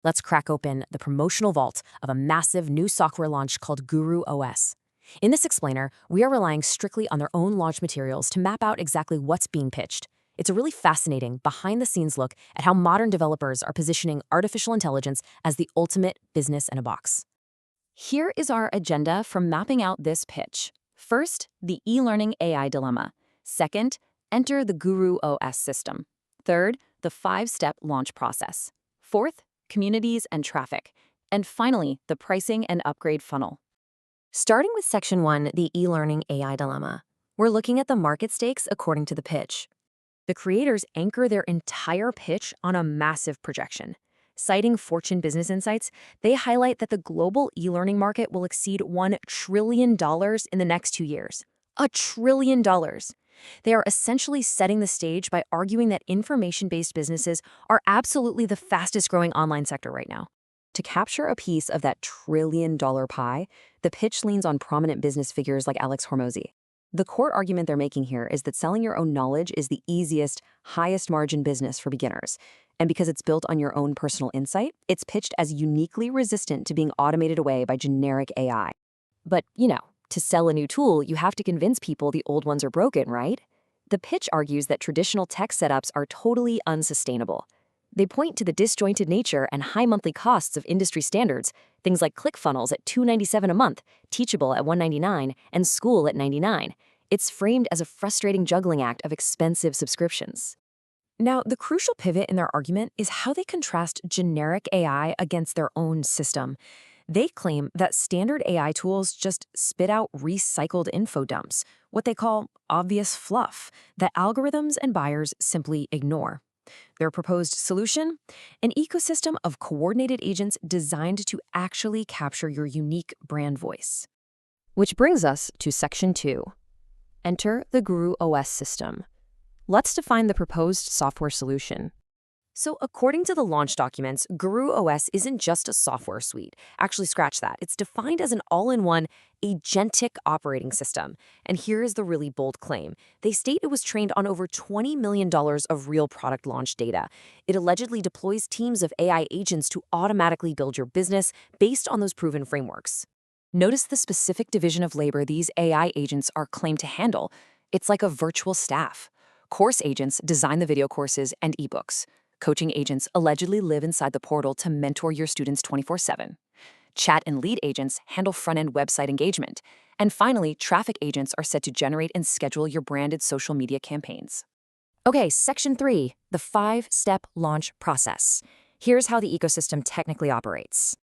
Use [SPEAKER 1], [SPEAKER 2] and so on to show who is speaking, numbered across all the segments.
[SPEAKER 1] Let's crack open the promotional vault of a massive new software launch called GuruOS. In this explainer, we are relying strictly on their own launch materials to map out exactly what's being pitched. It's a really fascinating, behind-the-scenes look at how modern developers are positioning artificial intelligence as the ultimate business in a box.
[SPEAKER 2] Here is our agenda for mapping out this pitch. First, the e-learning AI dilemma. Second, enter the GuruOS system. Third, the 5-step launch process. Fourth, communities and traffic. And finally, the pricing and upgrade funnel.
[SPEAKER 1] Starting with Section 1, the e-learning AI dilemma, we're looking at the market stakes according to the pitch. The creators anchor their entire pitch on a massive projection. Citing Fortune Business Insights, they highlight that the global e-learning market will exceed $1 trillion in the next 2 years. $1 trillion. They are essentially setting the stage by arguing that information-based businesses are absolutely the fastest-growing online sector right now. To capture a piece of that trillion-dollar pie, the pitch leans on prominent business figures like Alex Hormozi. The core argument they're making here is that selling your own knowledge is the easiest, highest-margin business for beginners. And because it's built on your own personal insight, it's pitched as uniquely resistant to being automated away by generic AI. But, to sell a new tool, you have to convince people the old ones are broken, right? The pitch argues that traditional tech setups are totally unsustainable. They point to the disjointed nature and high monthly costs of industry standards, things like ClickFunnels at $297 a month, Teachable at $199, and School at $99. It's framed as a frustrating juggling act of expensive subscriptions. Now, the crucial pivot in their argument is how they contrast generic AI against their own system. They claim that standard AI tools just spit out recycled info dumps, what they call obvious fluff, that algorithms and buyers simply ignore. Their proposed solution? An ecosystem of coordinated agents designed to actually capture your unique brand voice. Which brings us to Section 2. Enter the GuruOS system. Let's define the proposed software solution. So according to the launch documents, GuruOS isn't just a software suite. Actually, scratch that. It's defined as an all-in-one agentic operating system. And here is the really bold claim. They state it was trained on over $20 million of real product launch data. It allegedly deploys teams of AI agents to automatically build your business based on those proven frameworks. Notice the specific division of labor these AI agents are claimed to handle. It's like a virtual staff. Course agents design the video courses and ebooks. Coaching agents allegedly live inside the portal to mentor your students 24/7. Chat and lead agents handle front-end website engagement. And finally, traffic agents are set to generate and schedule your branded social media campaigns. Okay, Section 3, the 5-step launch process. Here's how the ecosystem technically operates.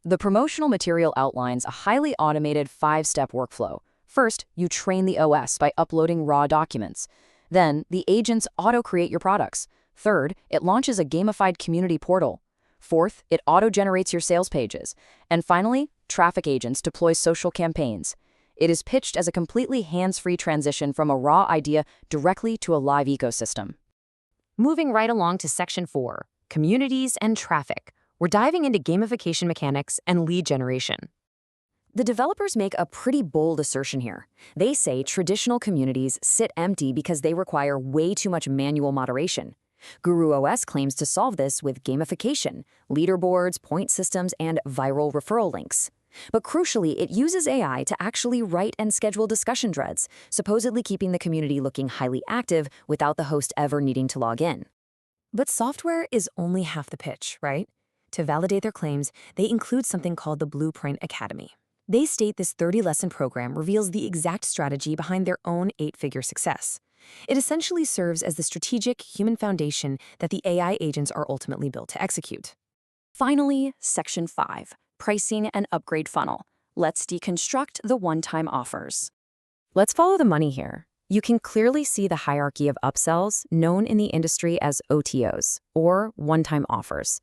[SPEAKER 1] The promotional material outlines a highly automated 5-step workflow. First, you train the OS by uploading raw documents. Then, the agents auto-create your products. Third, it launches a gamified community portal. Fourth, it auto-generates your sales pages. And finally, traffic agents deploy social campaigns. It is pitched as a completely hands-free transition from a raw idea directly to a live ecosystem. Moving right along to Section 4, communities and traffic. We're diving into gamification mechanics and lead generation. The developers make a pretty bold assertion here. They say traditional communities sit empty because they require way too much manual moderation. GuruOS claims to solve this with gamification, leaderboards, point systems, and viral referral links. But crucially, it uses AI to actually write and schedule discussion threads, supposedly keeping the community looking highly active without the host ever needing to log in. But software is only half the pitch, right? To validate their claims, they include something called the Blueprint Academy. They state this 30-lesson program reveals the exact strategy behind their own 8-figure success. It essentially serves as the strategic human foundation that the AI agents are ultimately built to execute. Finally, Section 5, pricing and upgrade funnel. Let's deconstruct the one-time offers. Let's follow the money here. You can clearly see the hierarchy of upsells known in the industry as OTOs, or one-time offers.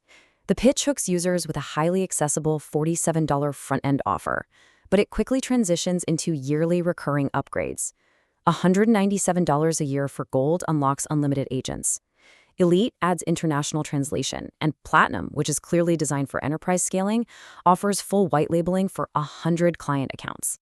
[SPEAKER 1] The pitch hooks users with a highly accessible $47 front-end offer, but it quickly transitions into yearly recurring upgrades. $197 a year for Gold unlocks unlimited agents. Elite adds international translation, and Platinum, which is clearly designed for enterprise scaling, offers full white labeling for 100 client accounts.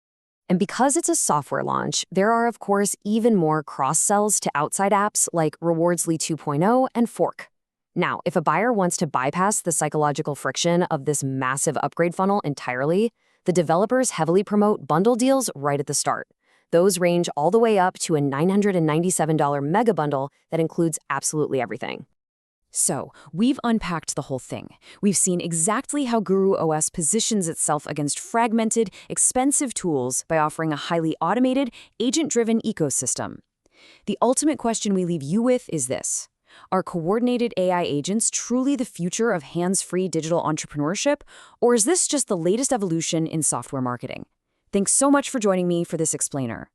[SPEAKER 1] And because it's a software launch, there are, of course, even more cross-sells to outside apps like Rewardsly 2.0 and Fork. Now, if a buyer wants to bypass the psychological friction of this massive upgrade funnel entirely, the developers heavily promote bundle deals right at the start. Those range all the way up to a $997 mega bundle that includes absolutely everything.
[SPEAKER 2] So, we've unpacked the whole thing. We've seen exactly how GuruOS positions itself against fragmented, expensive tools by offering a highly automated, agent-driven ecosystem. The ultimate question we leave you with is this: are coordinated AI agents truly the future of hands-free digital entrepreneurship, or is this just the latest evolution in software marketing? Thanks so much for joining me for this explainer.